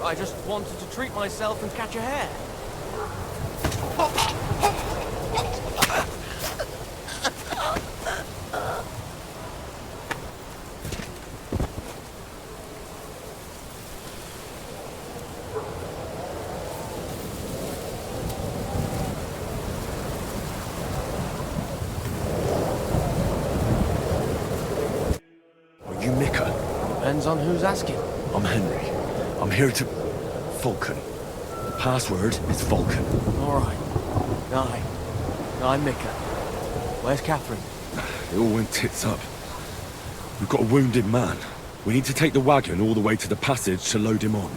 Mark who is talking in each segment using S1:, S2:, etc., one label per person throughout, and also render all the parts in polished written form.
S1: I just wanted to treat myself and catch a hare.
S2: Are you Mika?
S1: Depends on who's asking.
S2: I'm Henry. I'm here to... Vulcan. The password is Vulcan.
S1: All right. Aye. I'm Mika. Where's Catherine?
S2: It all went tits up. We've got a wounded man. We need to take the wagon all the way to the passage to load him on.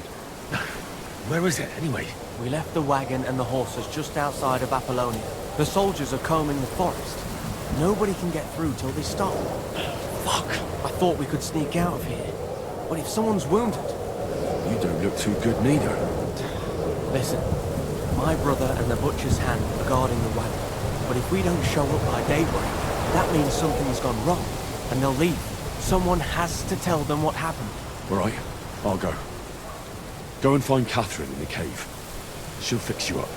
S2: Where is it, anyway?
S1: We left the wagon and the horses just outside of Apollonia. The soldiers are combing the forest. Nobody can get through till they stop.
S2: Fuck!
S1: I thought we could sneak out of here. But if someone's wounded...
S2: You don't look too good neither.
S1: Listen, my brother and the butcher's hand are guarding the wagon. But if we don't show up by daybreak, that means something's gone wrong. And they'll leave. Someone has to tell them what happened.
S2: All right, I'll go. Go and find Catherine in the cave. She'll fix you up.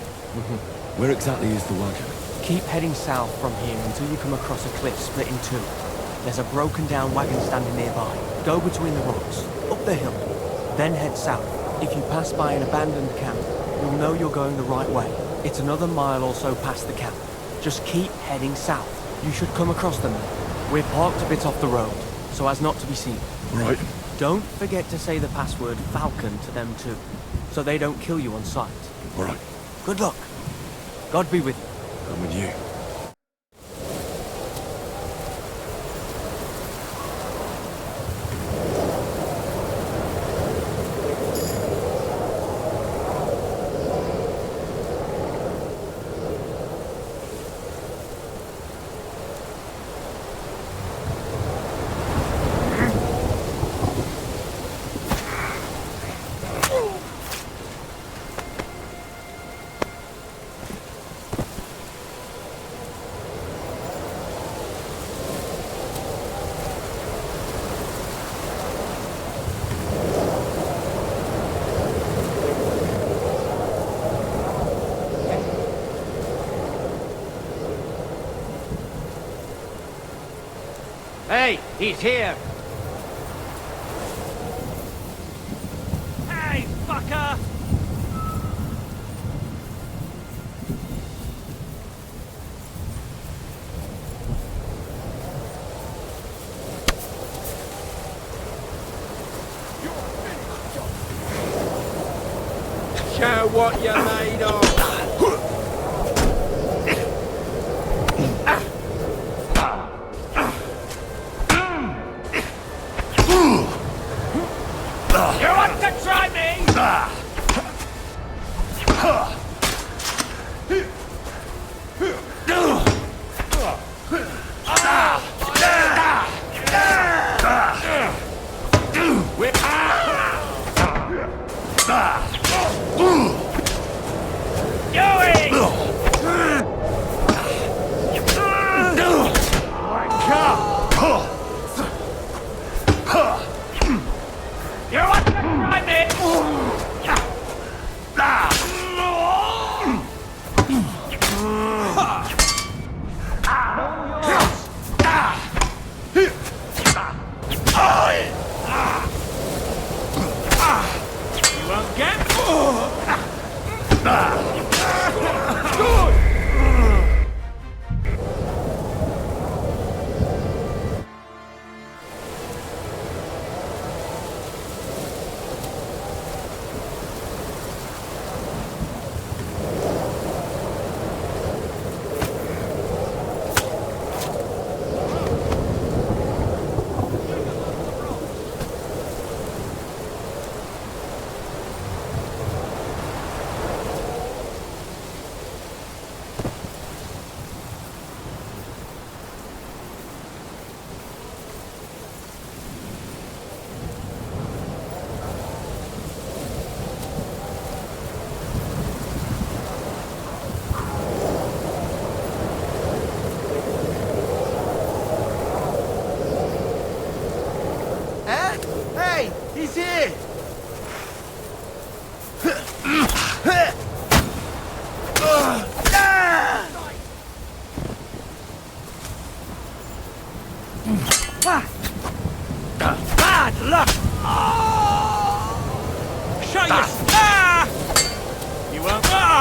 S2: Where exactly is the wagon?
S1: Keep heading south from here until you come across a cliff split in two. There's a broken down wagon standing nearby. Go between the rocks, up the hill, then head south. If you pass by an abandoned camp, you'll know you're going the right way. It's another mile or so past the camp. Just keep heading south. You should come across them then. We're parked a bit off the road, so as not to be seen.
S2: Right.
S1: Don't forget to say the password Falcon to them too, so they don't kill you on sight.
S2: All right.
S1: Good luck. God be with you.
S2: I'm with you.
S3: Hey, he's here! Hey, fucker! Show what you're made of! You want to try me? You want to try me? You won't get.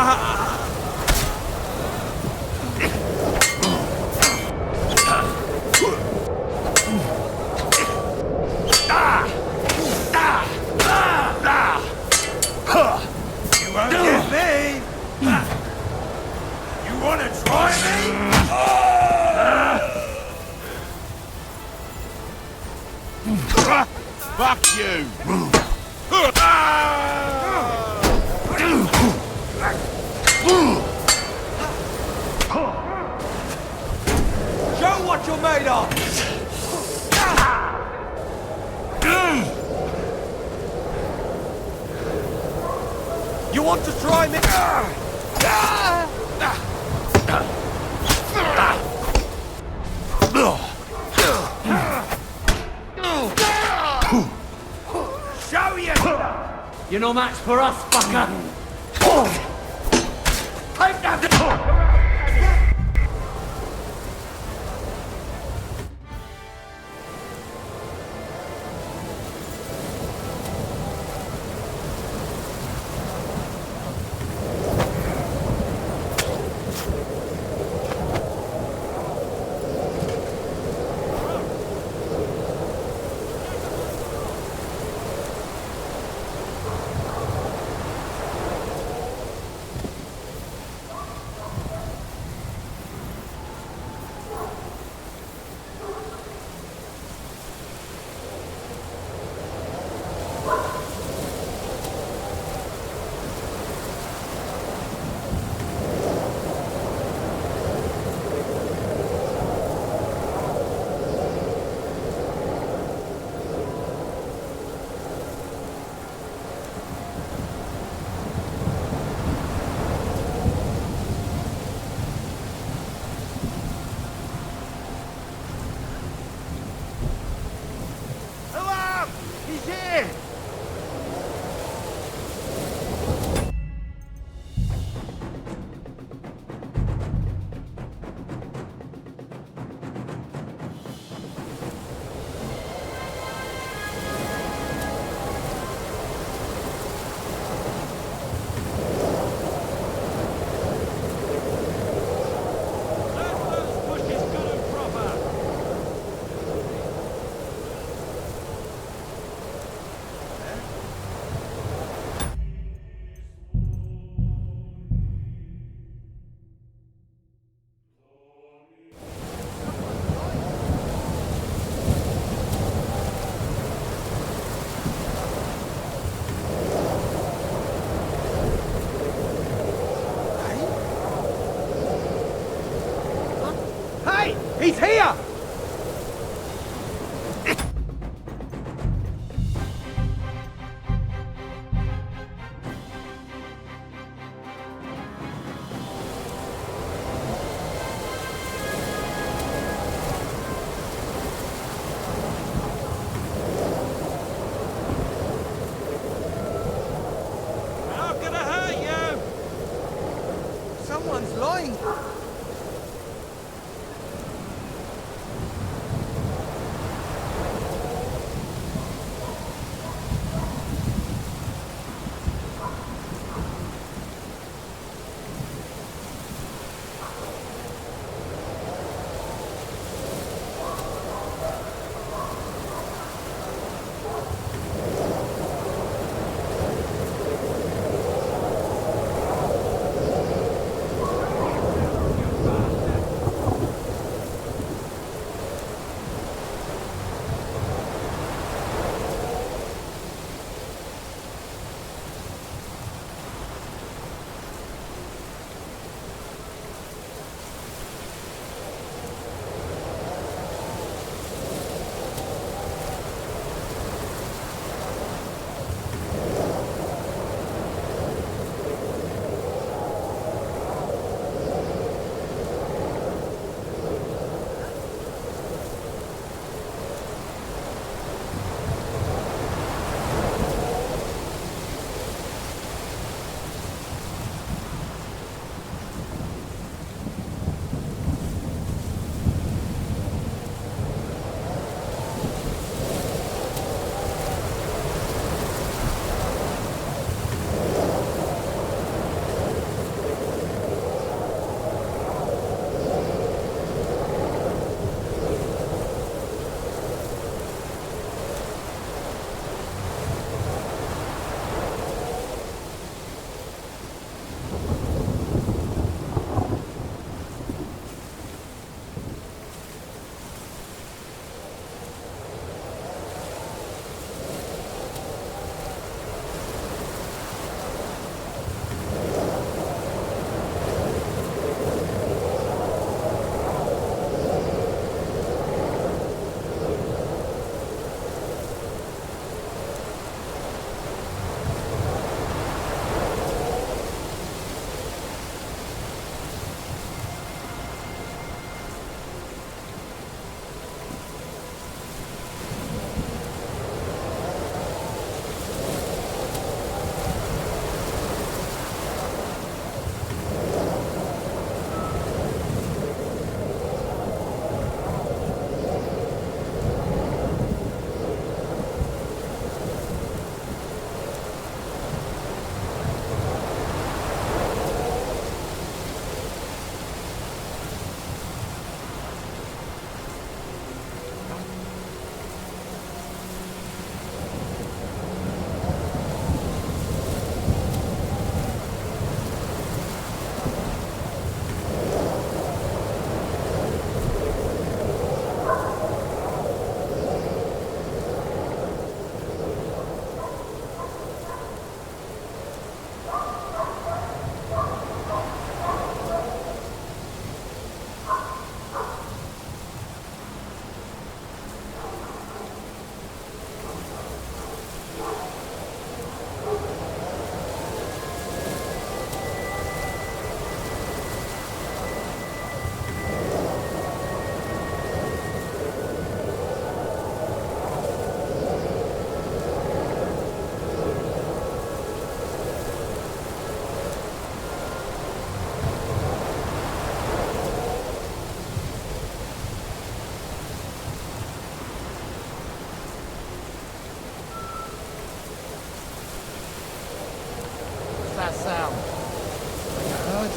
S3: You won't get me! You wanna try me? Fuck you! Show what you're made of! You want to try me? Show you!
S4: You're no match for us, fucker!
S3: Take that! He's here! How can I hurt you? Someone's lying.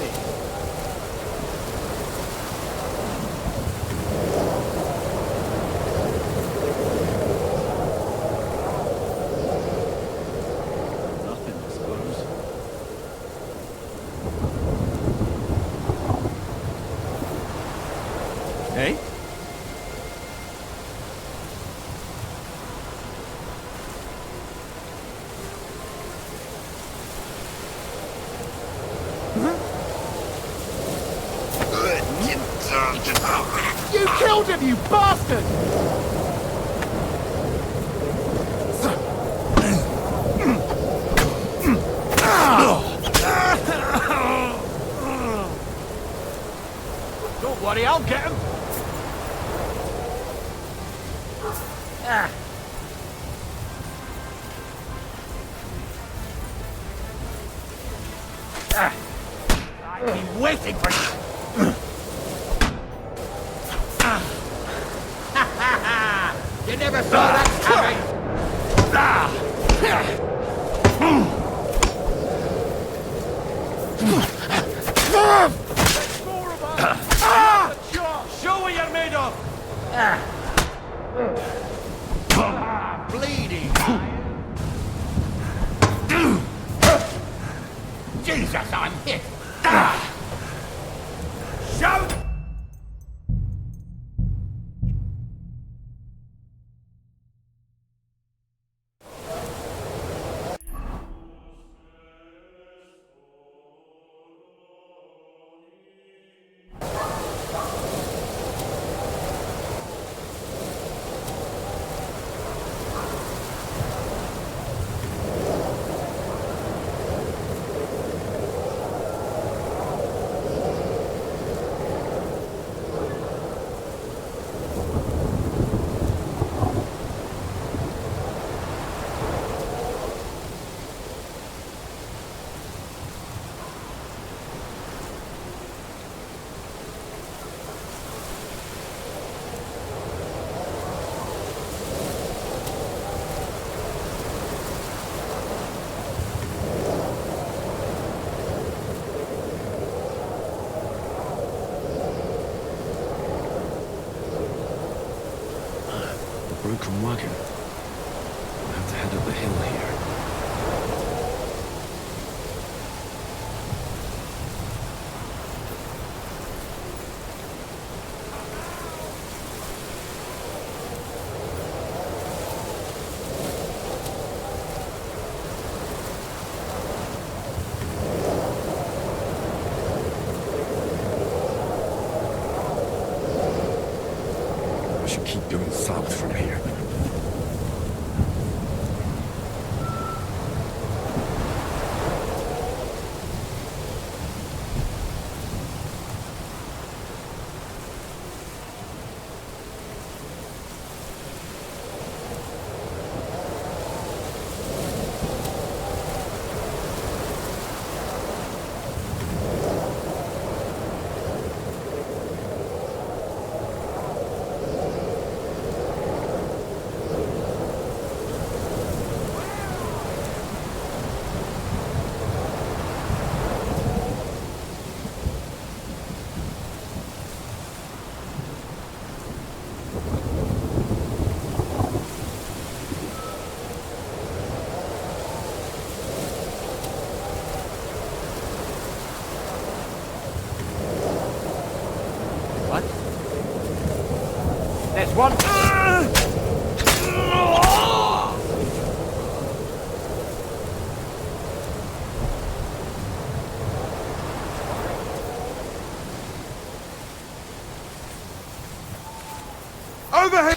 S3: it? Nothing, I suppose. Hey? You killed him, you bastard! Don't worry, I'll get him. I've been waiting for you. You never saw that coming! Show what you're made of! Bleeding! Jesus, I'm hit! Shout!
S2: Broken wagon. We'll have to head up the hill here. I should keep going south from here.
S3: There's one. Overhead.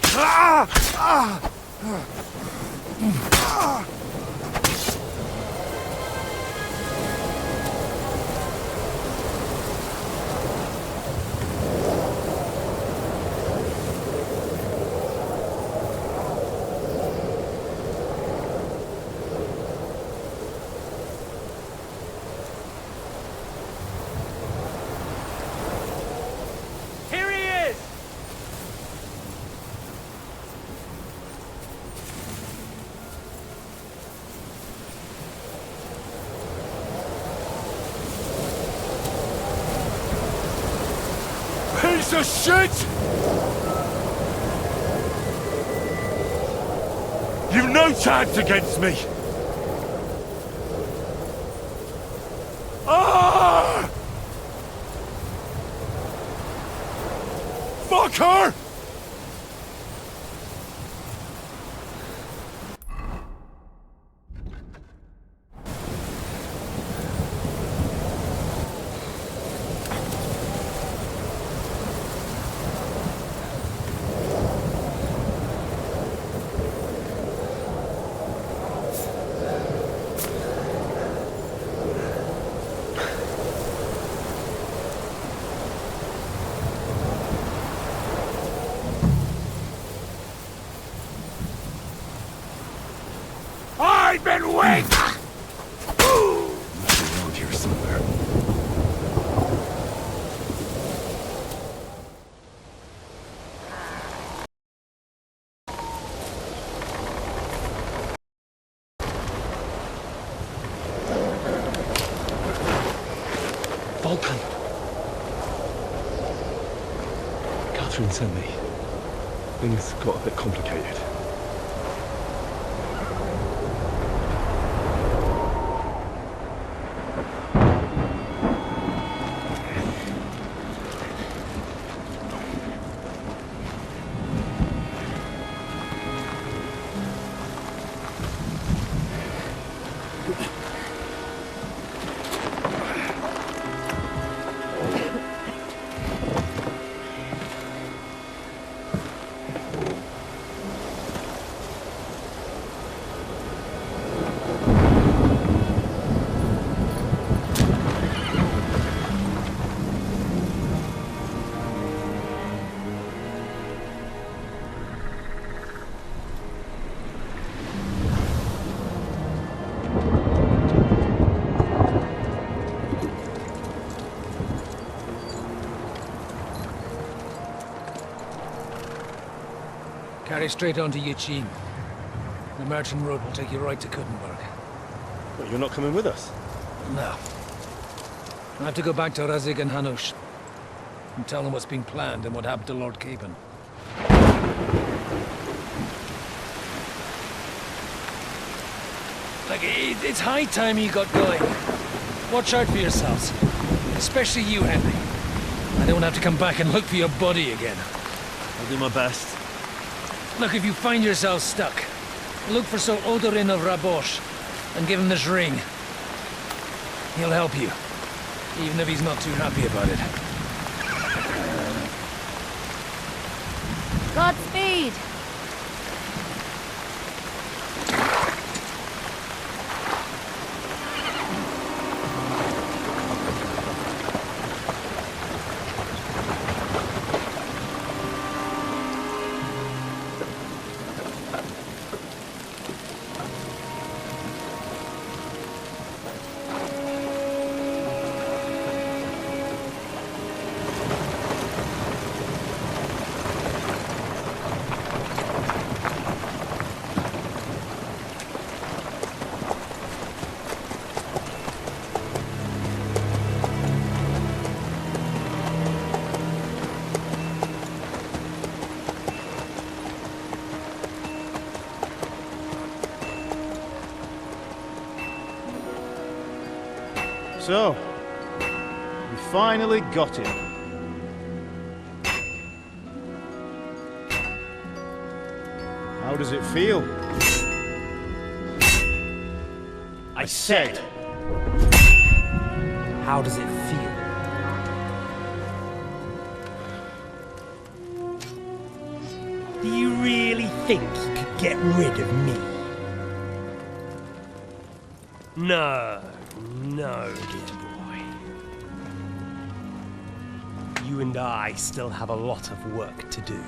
S2: piece of shit! You've no chance against me! Ah! Fuck her!
S3: I've been waiting!
S2: Around here somewhere. Vulcan! Catherine sent me. Things got a bit complicated.
S5: Carry straight on to Yichin. The merchant road will take you right to Kuttenberg.
S2: But you're not coming with us?
S5: No. I have to go back to Razig and Hanush and tell them what's being planned and what happened to Lord Capen. Like, it's high time you got going. Watch out for yourselves. Especially you, Henry. I don't have to come back and look for your body again.
S2: I'll do my best.
S5: Look, if you find yourself stuck, look for Sir Odorin of Rabosh and give him this ring. He'll help you, even if he's not too happy about it.
S6: Godspeed!
S7: So, we finally got it. How does it feel? I said,
S4: How does it feel? Do you really think you could get rid of me? No, no, dear boy. You and I still have a lot of work to do.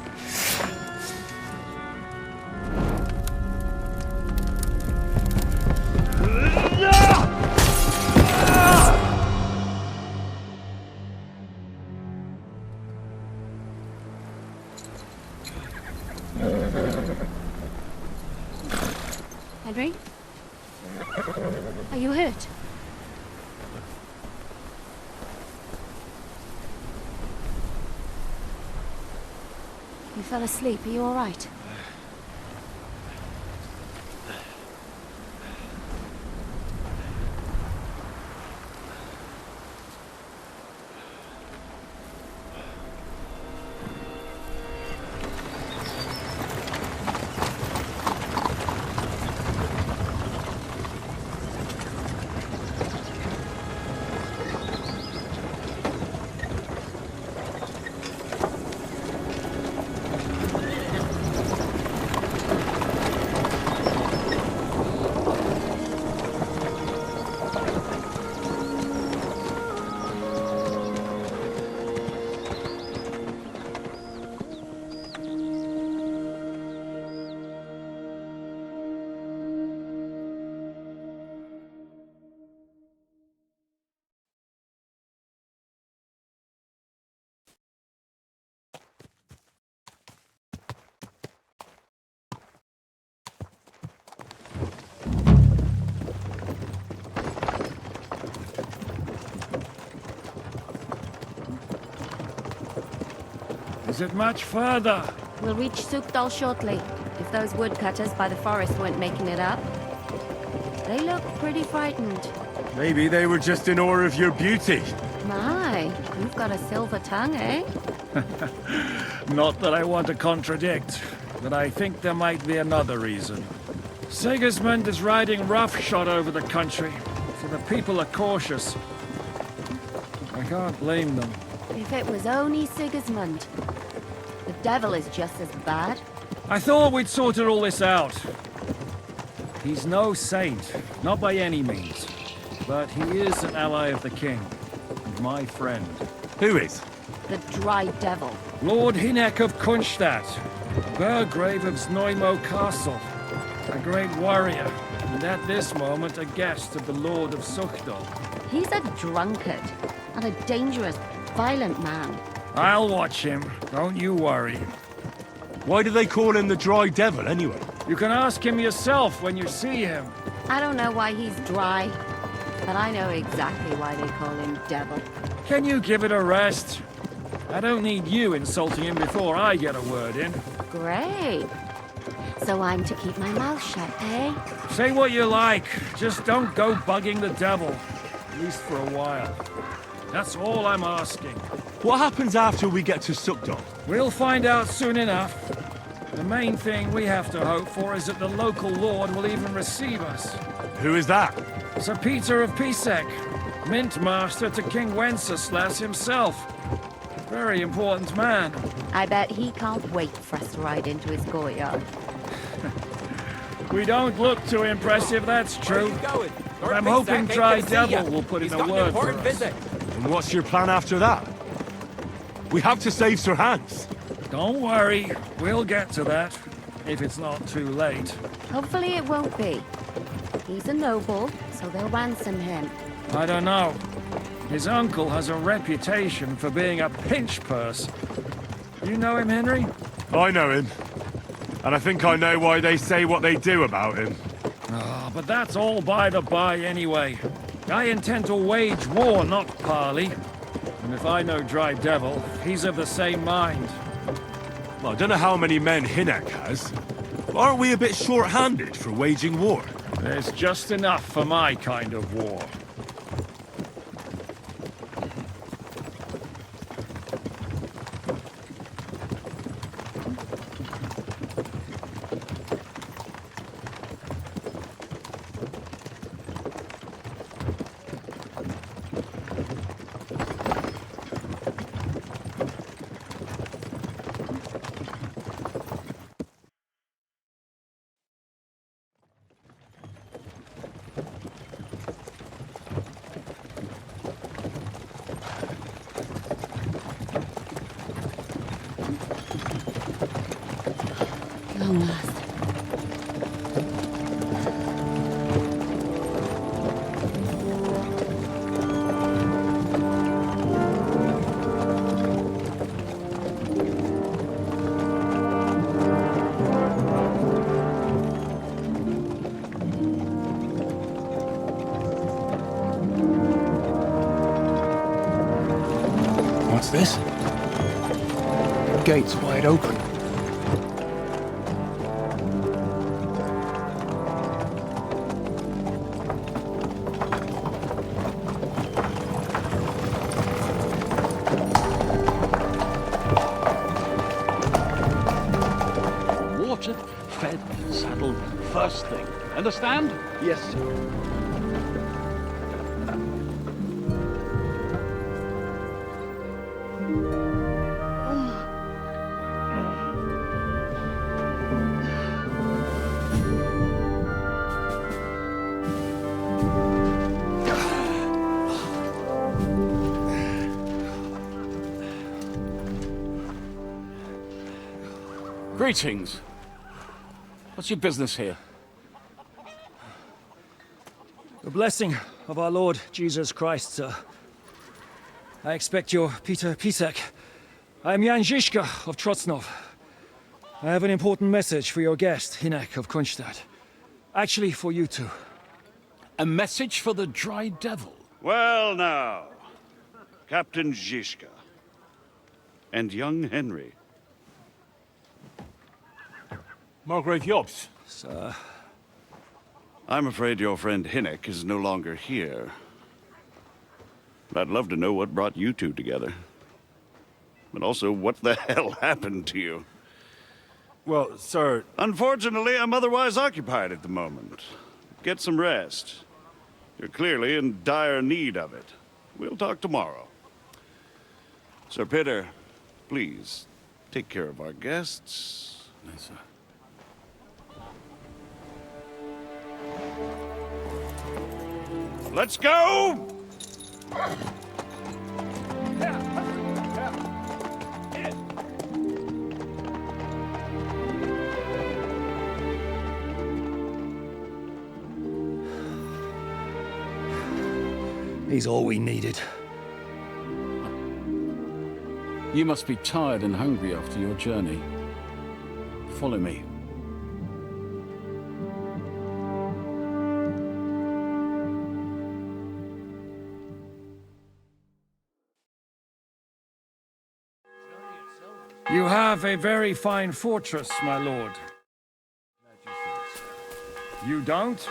S6: Henry? Are you hurt? You fell asleep. Are you all right?
S3: Is it much further?
S6: We'll reach Sukdal shortly, if those woodcutters by the forest weren't making it up. They look pretty frightened.
S2: Maybe they were just in awe of your beauty.
S6: My, you've got a silver tongue, eh?
S3: Not that I want to contradict, but I think there might be another reason. Sigismund is riding roughshod over the country, so the people are cautious. I can't blame them.
S6: If it was only Sigismund. The devil is just as bad.
S3: I thought we'd sorted all this out. He's no saint, not by any means. But he is an ally of the king, and my friend.
S2: Who is?
S6: The dry devil.
S3: Lord Hynek of Kunstadt, Burgrave of Znojmo Castle, a great warrior, and at this moment a guest of the Lord of Sukdal.
S6: He's a drunkard, and a dangerous, violent man.
S3: I'll watch him, don't you worry.
S2: Why do they call him the Dry Devil, anyway?
S3: You can ask him yourself when you see him.
S6: I don't know why he's dry, but I know exactly why they call him devil.
S3: Can you give it a rest? I don't need you insulting him before I get a word in.
S6: Great. So I'm to keep my mouth shut, eh?
S3: Say what you like, just don't go bugging the devil. At least for a while. That's all I'm asking.
S2: What happens after we get to Sukdal?
S3: We'll find out soon enough. The main thing we have to hope for is that the local lord will even receive us.
S2: Who is that?
S3: Sir Peter of Pisek, Mint Master to King Wenceslas himself. Very important man.
S6: I bet he can't wait for us to ride into his courtyard.
S3: We don't look too impressive, that's true. But I'm hoping Dry Devil will put in a word for us.
S2: And what's your plan after that? We have to save Sir Hans.
S3: Don't worry, we'll get to that, if it's not too late.
S6: Hopefully it won't be. He's a noble, so they'll ransom him.
S3: I don't know. His uncle has a reputation for being a pinch purse. You know him, Henry?
S2: I know him. And I think I know why they say what they do about him.
S3: Ah, but that's all by the by anyway. I intend to wage war, not parley. And if I know Dry Devil, he's of the same mind.
S2: Well, I don't know how many men Hynek has. But aren't we a bit short-handed for waging war?
S3: There's just enough for my kind of war.
S6: Long last.
S8: What's this? Gate's wide open. Understand?
S7: Yes, sir.
S8: Greetings. What's your business here?
S3: The blessing of our Lord Jesus Christ, sir. I expect you're Peter Pisek. I am Jan Žižka of Trocnov. I have an important message for your guest, Hinek of Kunstad. Actually, for you two.
S8: A message for the Dry Devil?
S9: Well now, Captain Žižka and young Henry.
S8: Margrave Jobs.
S3: Sir.
S9: I'm afraid your friend Hinek is no longer here. But I'd love to know what brought you two together. But also, what the hell happened to you?
S2: Well, sir...
S9: Unfortunately, I'm otherwise occupied at the moment. Get some rest. You're clearly in dire need of it. We'll talk tomorrow. Sir Peter, please, take care of our guests.
S8: Yes, sir.
S9: Let's go!
S3: He's all we needed.
S8: You must be tired and hungry after your journey. Follow me.
S3: You have a very fine fortress, my lord. You don't?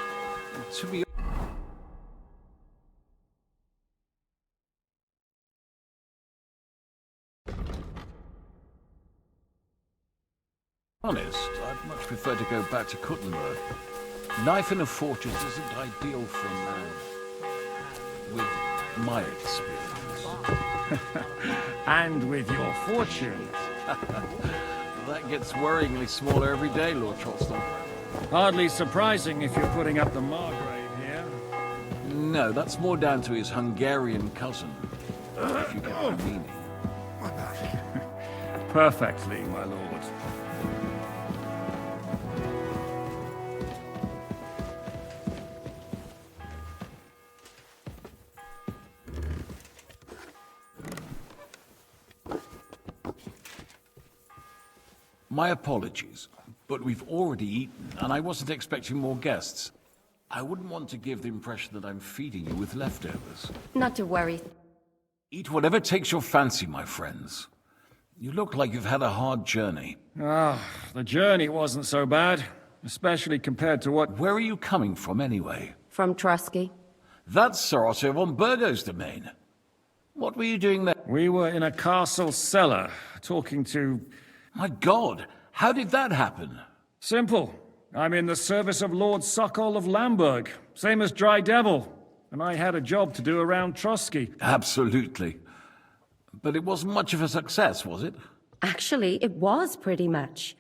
S8: To be honest, I'd much prefer to go back to Kutlenberg. Life in a fortress isn't ideal for a man. With my experience.
S3: And with your fortune.
S8: That gets worryingly smaller every day, Lord Trotzdom.
S3: Hardly surprising if you're putting up the Margrave here.
S8: No, that's more down to his Hungarian cousin, if you get my meaning.
S3: Perfectly, my lord.
S8: My apologies, but we've already eaten, and I wasn't expecting more guests. I wouldn't want to give the impression that I'm feeding you with leftovers.
S6: Not to worry.
S8: Eat whatever takes your fancy, my friends. You look like you've had a hard journey.
S3: Ah, the journey wasn't so bad, especially compared to what...
S8: Where are you coming from, anyway?
S6: From Trusky.
S8: That's Sir Otto von Burgo's domain. What were you doing there?
S3: We were in a castle cellar, talking to...
S8: My God, how did that happen?
S3: Simple. I'm in the service of Lord Sokol of Lamberg, same as Dry Devil, and I had a job to do around Trusky.
S8: Absolutely. But it wasn't much of a success, was it?
S6: Actually, it was pretty much.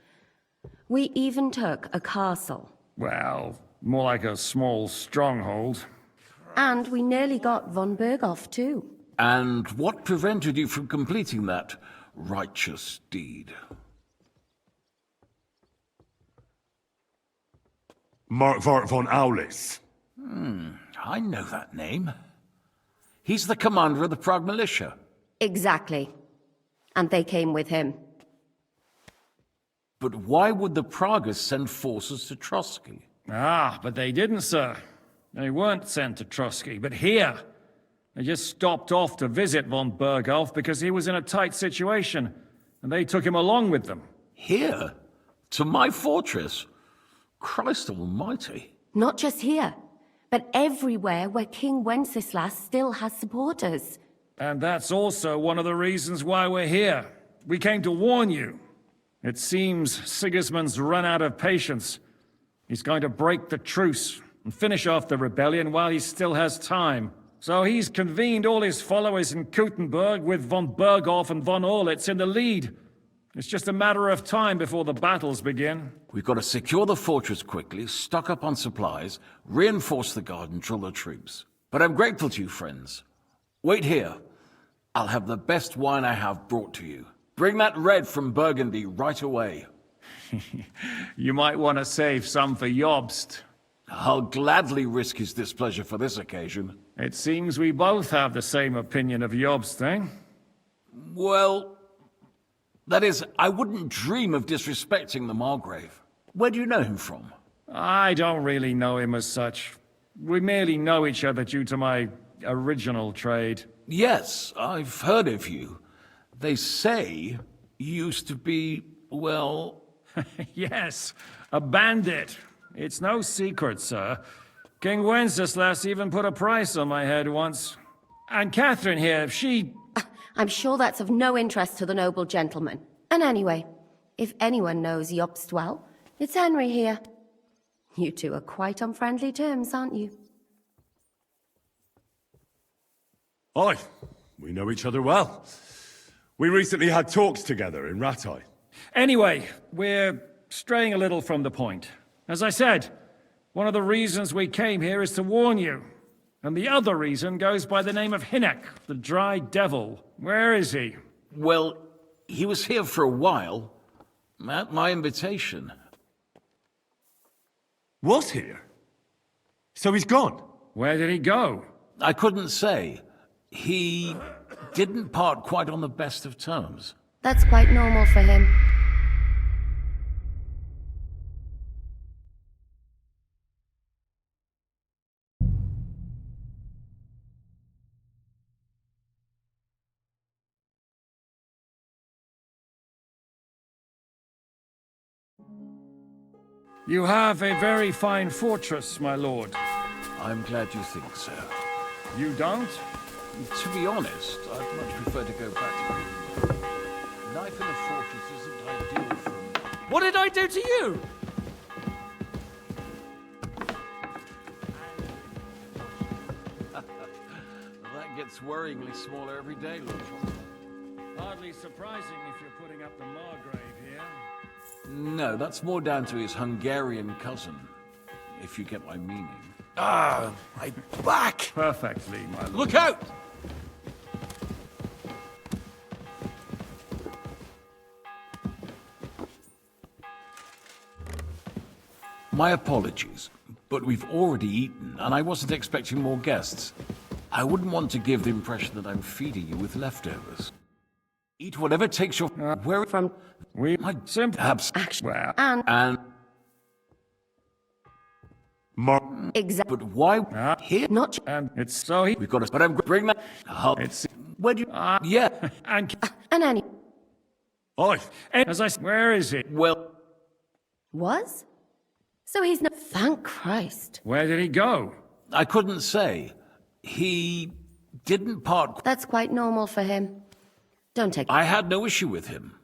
S6: We even took a castle.
S3: Well, more like a small stronghold.
S6: And we nearly got von Berghoff, too.
S8: And what prevented you from completing that righteous deed?
S2: Markvart von Aulis.
S8: I know that name. He's the commander of the Prague militia.
S6: Exactly. And they came with him.
S8: But why would the Praguers send forces to Trusky?
S3: Ah, but they didn't, sir. They weren't sent to Trusky, but here. They just stopped off to visit von Berghoff because he was in a tight situation, and they took him along with them.
S8: Here? To my fortress? Christ almighty.
S6: Not just here, but everywhere where King Wenceslas still has supporters.
S3: And that's also one of the reasons why we're here. We came to warn you. It seems Sigismund's run out of patience. He's going to break the truce and finish off the rebellion while he still has time. So he's convened all his followers in Kuttenberg with von Berghoff and von Orlitz in the lead. It's just a matter of time before the battles begin.
S8: We've got to secure the fortress quickly, stock up on supplies, reinforce the guard and drill the troops. But I'm grateful to you, friends. Wait here. I'll have the best wine I have brought to you. Bring that red from Burgundy right away.
S3: You might want to save some for Jobst.
S8: I'll gladly risk his displeasure for this occasion.
S3: It seems we both have the same opinion of Jobst, eh?
S8: Well, that is, I wouldn't dream of disrespecting the Margrave. Where do you know him from?
S3: I don't really know him as such. We merely know each other due to my original trade.
S8: Yes, I've heard of you. They say you used to be, well...
S3: Yes, a bandit. It's no secret, sir. King Wenceslas even put a price on my head once. And Catherine here, she...
S6: I'm sure that's of no interest to the noble gentleman. And anyway, if anyone knows Jobst well, it's Henry here. You two are quite on friendly terms, aren't you?
S2: Aye, we know each other well. We recently had talks together in Rattay.
S3: Anyway, we're straying a little from the point. As I said, one of the reasons we came here is to warn you. And the other reason goes by the name of Hynek, the Dry Devil. Where is he?
S8: Well, he was here for a while, at my invitation.
S2: Was here? So he's gone?
S3: Where did he go?
S8: I couldn't say. He didn't part quite on the best of terms.
S6: That's quite normal for him.
S3: You have a very fine fortress, my lord.
S8: I'm glad you think so.
S3: You don't?
S8: To be honest, I'd much prefer to go back to Britain. Life in a fortress isn't ideal for me.
S3: What did I do to you?
S8: That gets worryingly smaller every day, Lord.
S3: Hardly surprising if you're putting up the Margrave here.
S8: No, that's more down to his Hungarian cousin, if you get my meaning.
S2: Ah, my back!
S3: Perfectly, my lord.
S8: Look out! My apologies, but we've already eaten, and I wasn't expecting more guests. I wouldn't want to give the impression that I'm feeding you with leftovers. Eat whatever takes your... where...
S6: From...
S3: We
S8: My
S3: simply...
S8: perhaps...
S3: Well...
S8: And...
S6: Exactly.
S8: But why here?
S6: Not...
S3: And it's so he...
S8: We've got to... But I'm bring that...
S3: It's...
S8: Where do you... yeah.
S3: And...
S6: And any...
S3: Oi! As I... Where is he?
S8: Well...
S6: Was? So he's not... Thank Christ.
S3: Where did he go?
S8: I couldn't say. He... didn't part...
S6: That's quite normal for him. Don't take...
S8: I had no issue with him.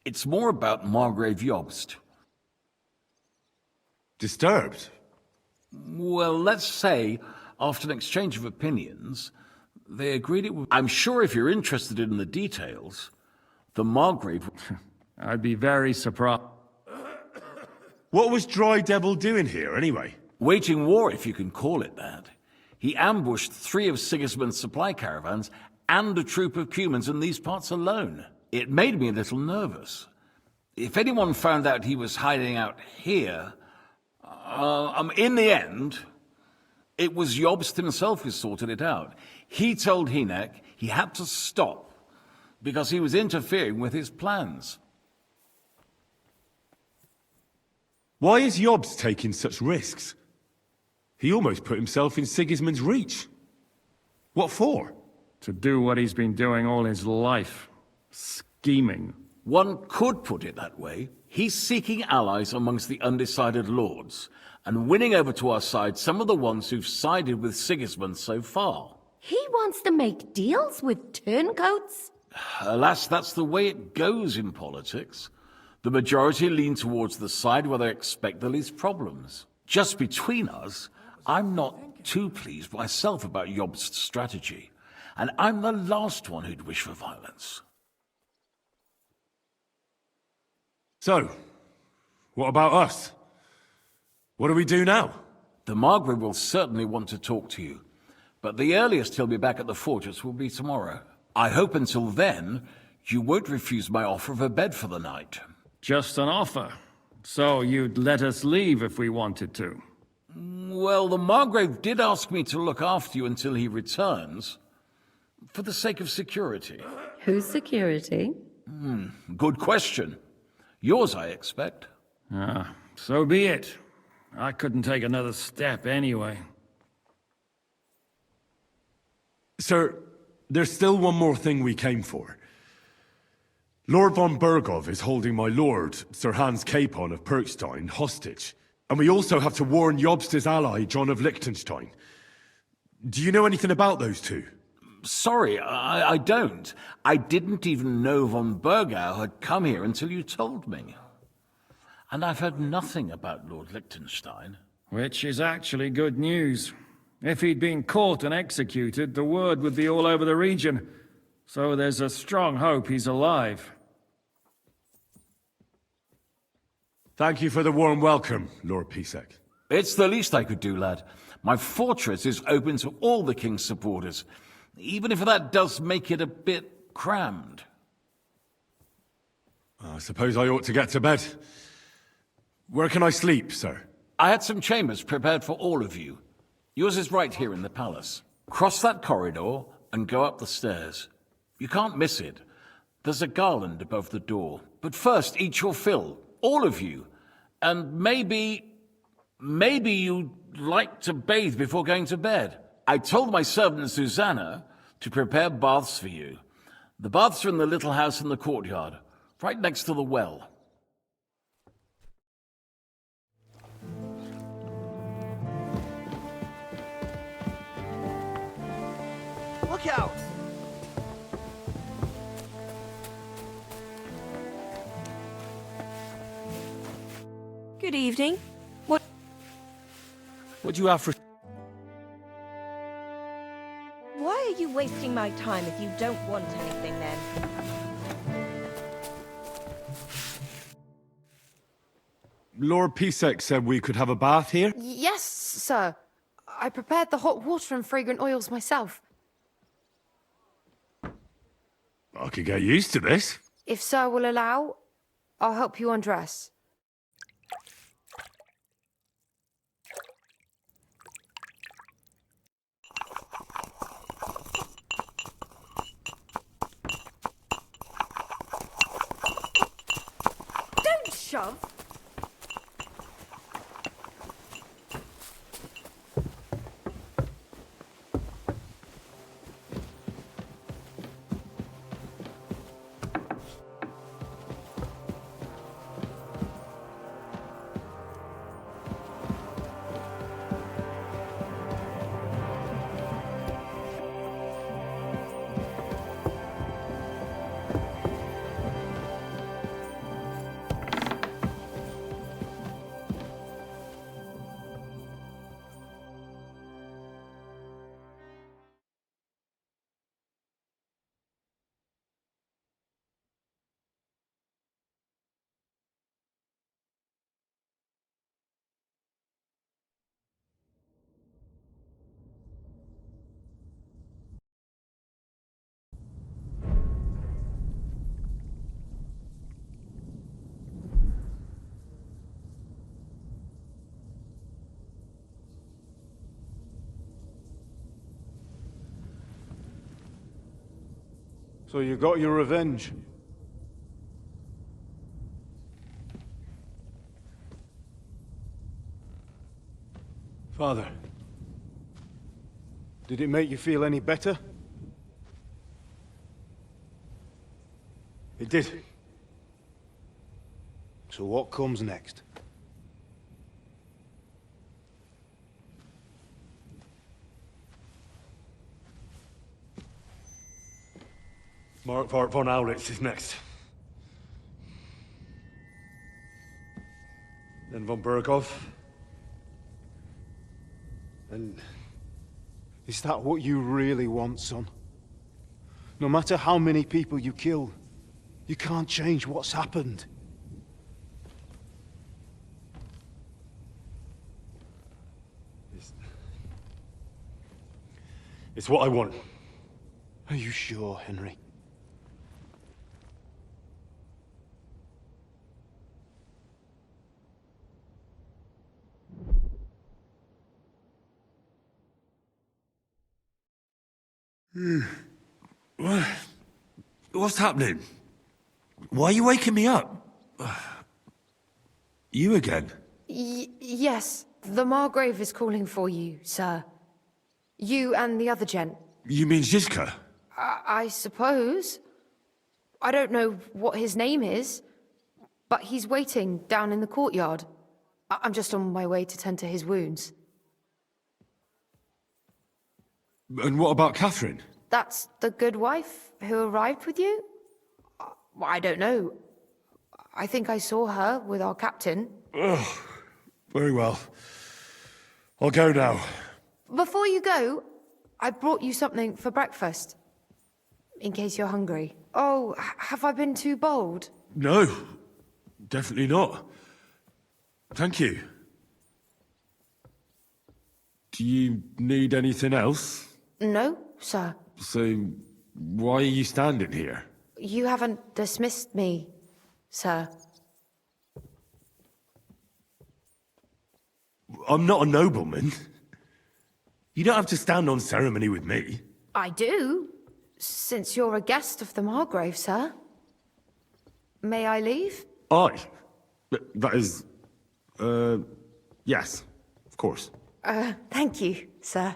S8: It's more about Margrave Jobst.
S2: Disturbed?
S8: Well, let's say, after an exchange of opinions, they agreed it would... I'm sure if you're interested in the details, the Margrave...
S3: I'd be very surprised.
S2: What was Dry Devil doing here, anyway?
S8: Waging war, if you can call it that. He ambushed 3 of Sigismund's supply caravans and a troop of Cumans in these parts alone. It made me a little nervous. If anyone found out he was hiding out here... in the end, it was Jobst himself who sorted it out. He told Hynek he had to stop because he was interfering with his plans.
S2: Why is Jobst taking such risks? He almost put himself in Sigismund's reach. What for?
S3: To do what he's been doing all his life. Scheming.
S8: One could put it that way. He's seeking allies amongst the undecided lords, and winning over to our side some of the ones who've sided with Sigismund so far.
S6: He wants to make deals with turncoats?
S8: Alas, that's the way it goes in politics. The majority lean towards the side where they expect the least problems. Just between us, I'm not too pleased myself about Yobst's strategy, and I'm the last one who'd wish for violence.
S2: So, what about us? What do we do now?
S8: The Margrave will certainly want to talk to you, but the earliest he'll be back at the fortress will be tomorrow. I hope until then, you won't refuse my offer of a bed for the night.
S3: Just an offer. So you'd let us leave if we wanted to?
S8: Well, the Margrave did ask me to look after you until he returns, for the sake of security.
S6: Whose security?
S8: Good question. Yours, I expect.
S3: Ah, so be it. I couldn't take another step anyway.
S2: Sir, there's still one more thing we came for. Lord von Bergov is holding my lord, Sir Hans Capon of Perkstein, hostage. And we also have to warn Jobst's ally, John of Liechtenstein. Do you know anything about those two?
S8: Sorry, I don't. I didn't even know von Bergau had come here until you told me. And I've heard nothing about Lord Liechtenstein.
S3: Which is actually good news. If he'd been caught and executed, the word would be all over the region. So there's a strong hope he's alive.
S2: Thank you for the warm welcome, Lord Pisek.
S8: It's the least I could do, lad. My fortress is open to all the king's supporters, even if that does make it a bit crammed.
S2: I suppose I ought to get to bed. Where can I sleep, sir?
S8: I had some chambers prepared for all of you. Yours is right here in the palace. Cross that corridor and go up the stairs. You can't miss it. There's a garland above the door. But first, eat your fill. All of you. And maybe you'd like to bathe before going to bed. I told my servant Susanna to prepare baths for you. The baths are in the little house in the courtyard, right next to the well.
S1: Look out!
S10: Good evening. What
S1: What do you have for...
S10: Why are you wasting my time if you don't want anything then?
S2: Lord Pisek said we could have a bath here?
S11: Yes, sir. I prepared the hot water and fragrant oils myself.
S2: I could get used to this.
S11: If sir will allow, I'll help you undress.
S10: Don't shove!
S7: So you got your revenge? Father, did it make you feel any better? It did. So what comes next?
S2: Mark von Aulitz is next. Then von Berghoff?
S7: And is that what you really want, son? No matter how many people you kill, you can't change what's happened.
S2: It's what I want.
S7: Are you sure, Henry?
S2: What's happening? Why are you waking me up? You again?
S11: Yes, the Margrave is calling for you, sir. You and the other gent.
S2: You mean Zizka?
S11: I suppose. I don't know what his name is, but he's waiting down in the courtyard. I'm just on my way to tend to his wounds.
S2: And what about Catherine?
S11: That's the good wife who arrived with you? I don't know. I think I saw her with our captain.
S2: Oh, very well. I'll go now.
S11: Before you go, I brought you something for breakfast. In case you're hungry. Oh, have I been too bold?
S2: No, definitely not. Thank you. Do you need anything else?
S11: No, sir.
S2: So, why are you standing here?
S11: You haven't dismissed me, sir.
S2: I'm not a nobleman. You don't have to stand on ceremony with me.
S11: I do, since you're a guest of the Margrave, sir. May I leave?
S2: That is... yes, of course.
S11: Thank you, sir.